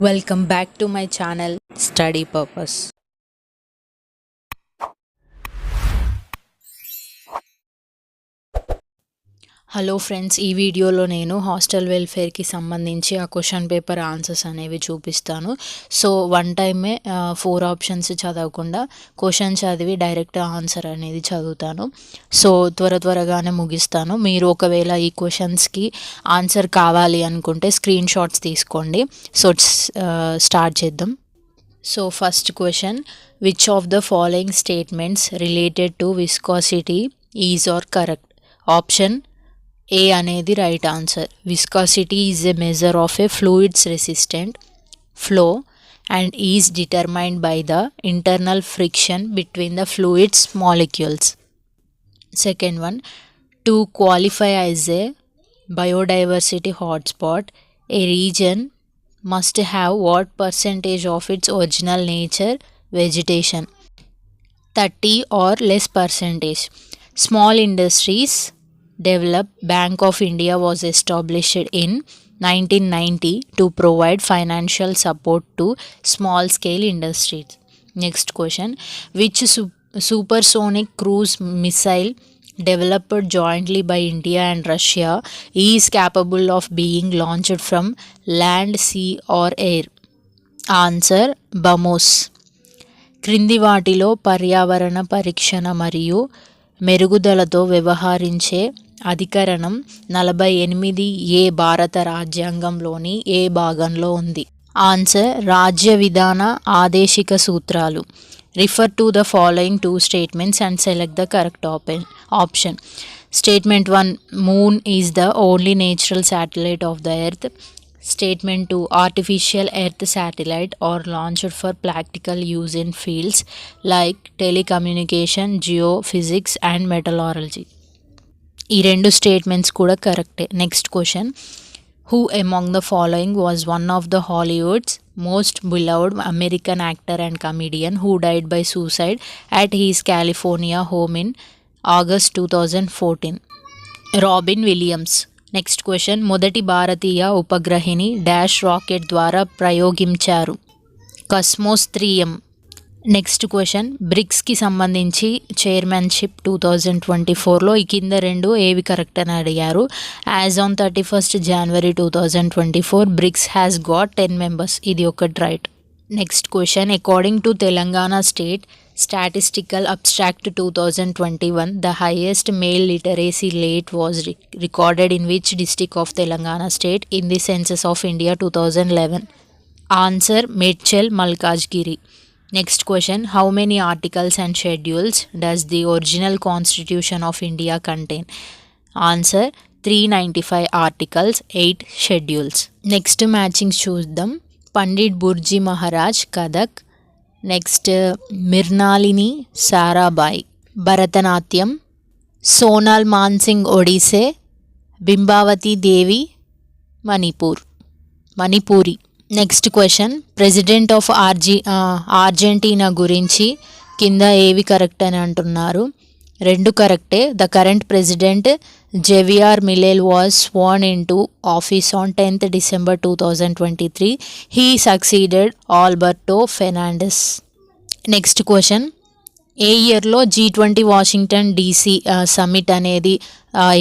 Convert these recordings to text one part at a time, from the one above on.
Welcome back to my channel Study Purpose. Hello friends, ఈ వీడియోలో నేను హాస్టల్ వెల్ఫేర్కి సంబంధించి ఆ క్వశ్చన్ పేపర్ ఆన్సర్స్ అనేవి చూపిస్తాను. సో వన్ టైమే 4 ఆప్షన్స్ చదవకుండా క్వశ్చన్ చదివి డైరెక్ట్ ఆన్సర్ అనేది చదువుతాను. సో త్వరగానే ముగిస్తాను. మీరు ఒకవేళ ఈ క్వశ్చన్స్కి ఆన్సర్ కావాలి అనుకుంటే స్క్రీన్ షాట్స్ తీసుకోండి. సో స్టార్ట్ చేద్దాం. So first question, which of the following statements related to viscosity is are correct? Option A అనేది right answer. Viscosity is a measure of a fluid's resistant flow and is determined by the internal friction between the fluid's molecules. Second one, to qualify as a biodiversity hotspot, a region must have what percentage of its original nature vegetation? 30 or less percentage. Small industries developed. Bank of India was established in 1990 to provide financial support to small scale industries. Next question, which supersonic cruise missile developed jointly by India and Russia is capable of being launched from land, sea or air? Answer, BrahMos. క్రింది వాటిలో పర్యావరణ పరీక్షణ మరియు మెరుగుదలతో వ్యవహరించే అధికరణం 48 ఏ భారత రాజ్యాంగంలోని ఏ భాగంలో ఉంది? ఆన్సర్, రాజ్య విధాన ఆదేశిక సూత్రాలు. Refer to the following 2 statements and select the correct option. Statement 1, moon is the only natural satellite of the earth. Statement 2, artificial earth satellite are launched for practical use in fields like telecommunication, geophysics and metallurgy. ఈ 2 statements కూడా కరెక్టే. Next question, who among the following was one of the Hollywood's most beloved American actor and comedian who died by suicide at his California home in August 2014? Robin Williams. Next question, మొదటి భారతీయ ఉపగ్రహిని dash rocket ద్వారా ప్రయోగించారు? కస్మోస్ 3M. Next question, బ్రిక్స్కి సంబంధించి chairmanship 2024లో ఈ కింద 2 ఏవి correct అని అడిగారు. As on 31st January 2024 BRICS has got 10 members. ఇది ఒకటి right. Next question, according to Telangana state statistical abstract 2021 the highest male literacy rate was recorded in which district of Telangana state in the census of India 2011? Answer, Medchal Malkajgiri. Next question, how many articles and schedules does the original Constitution of India contain? Answer, 395 articles, 8 schedules. Next matchings చూద్దాం. Pandit Birju Maharaj Kathak. Next Mrinalini Sarabhai Bharatanatyam. Sonal Mansingh Odissi. Bimbavati Devi Manipuri. Next question, president of Argentina గురించి కింద ఏవి correct అని అంటున్నారు? 2 కరెక్టే. The current president Javier Milei was sworn in to office on 10th December 2023. He succeeded Alberto Fernandez. Next question, ఏ ఇయర్లో G20 Washington DC summit అనేది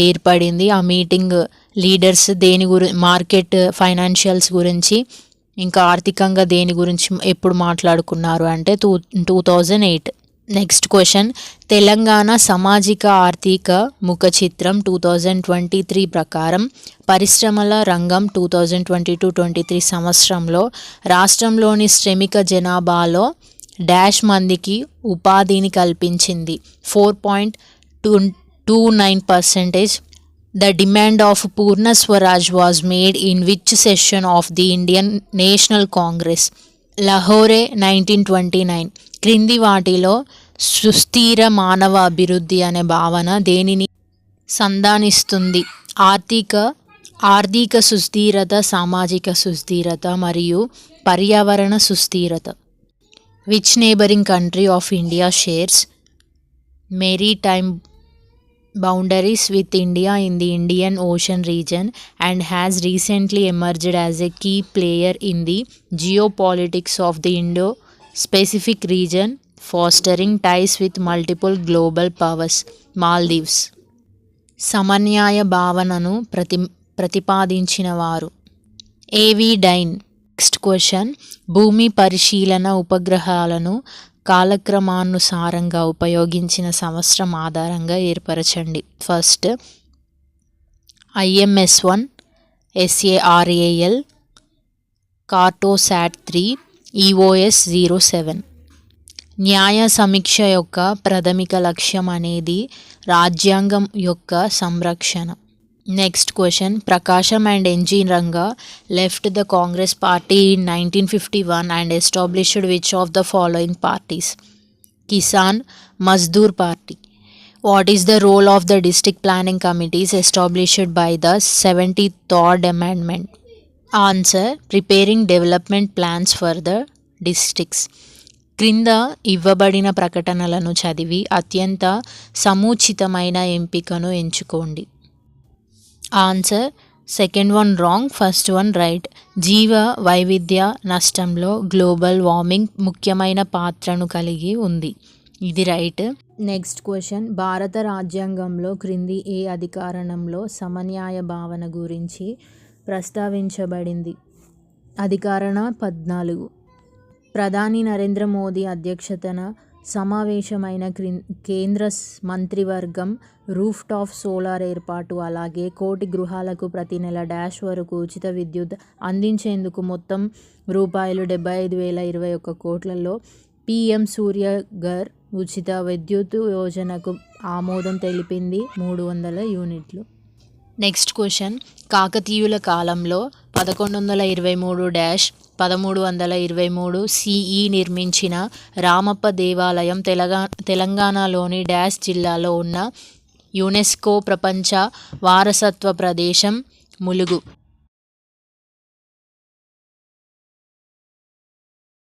ఏర్పడింది? ఆ మీటింగ్ లీడర్స్ దేని మార్కెట్ ఫైనాన్షియల్స్ గురించి ఇంకా ఆర్థికంగా దేని గురించి ఎప్పుడు మాట్లాడుకున్నారు అంటే 2008. నెక్స్ట్ క్వశ్చన్, తెలంగాణ సామాజిక ఆర్థిక ముఖ చిత్రం 2023 ప్రకారం పరిశ్రమల రంగం 2022-23 సంవత్సరంలో రాష్ట్రంలోని శ్రమిక జనాభాలో డాష్ మందికి ఉపాధిని కల్పించింది? 4.29%. The demand of Purna Swaraj was made in which session of the Indian National Congress? Lahore, 1929. క్రింది వాటిలో సుస్థిర మానవ అభివృద్ధి అనే భావన దేనిని సంధానిస్తుంది? ఆర్థిక సుస్థిరత, సామాజిక సుస్థిరత మరియు పర్యావరణ సుస్థిరత. Which neighboring country of India shares maritime boundaries with India in the Indian Ocean region and has recently emerged as a key player in the geopolitics of the Indo-Pacific region, fostering ties with multiple global powers. Maldives. సమన్యాయ భావనను ప్రతిపాదించిన వారు ఏవి dyne. Next question, భూమి పరిశీలన ఉపగ్రహాలను కాలక్రమానుసారంగా ఉపయోగించిన సంవత్సరం ఆధారంగా ఏర్పరచండి. First IMS-1 SARAL, కార్టోసాట్-3, EOS-07. న్యాయ సమీక్ష యొక్క ప్రాథమిక లక్ష్యం అనేది రాజ్యాంగం యొక్క సంరక్షణ. Next question, Prakasam and NG Ranga left the Congress party in 1951 and established which of the following parties? Kisan Mazdoor party. What is the role of the district planning committees established by the 73rd amendment? Answer, preparing development plans for the districts. క్రింద ఇవ్వబడిన ప్రకటనలను చదివి అత్యంత సముచితమైన ఎంపికను ఎంచుకోండి. Answer, second one wrong, first one right. జీవ వైవిధ్య నష్టంలో గ్లోబల్ వార్మింగ్ ముఖ్యమైన పాత్రను కలిగి ఉంది. ఇది రైట్. నెక్స్ట్ క్వశ్చన్, భారత రాజ్యాంగంలో క్రింది ఏ అధికరణంలో సమన్యాయ భావన గురించి ప్రస్తావించబడింది? అధికరణ 14. ప్రధాని నరేంద్ర మోదీ అధ్యక్షతన సమావేశమైన కేంద్ర మంత్రివర్గం రూఫ్ టాప్ సోలార్ ఏర్పాటు, అలాగే 1 కోటి గృహాలకు ప్రతి నెల డాష్ వరకు ఉచిత విద్యుత్ అందించేందుకు మొత్తం ₹75,021 కోట్లలో PM సూర్యఘర్ ఉచిత విద్యుత్ యోజనకు ఆమోదం తెలిపింది. 300 యూనిట్లు. నెక్స్ట్ క్వశ్చన్, కాకతీయుల కాలంలో 1123-1323 CE నిర్మించిన రామప్ప దేవాలయం తెలంగాణలోని డాష్ జిల్లాలో ఉన్న యునెస్కో ప్రపంచ వారసత్వ ప్రదేశం. ములుగు.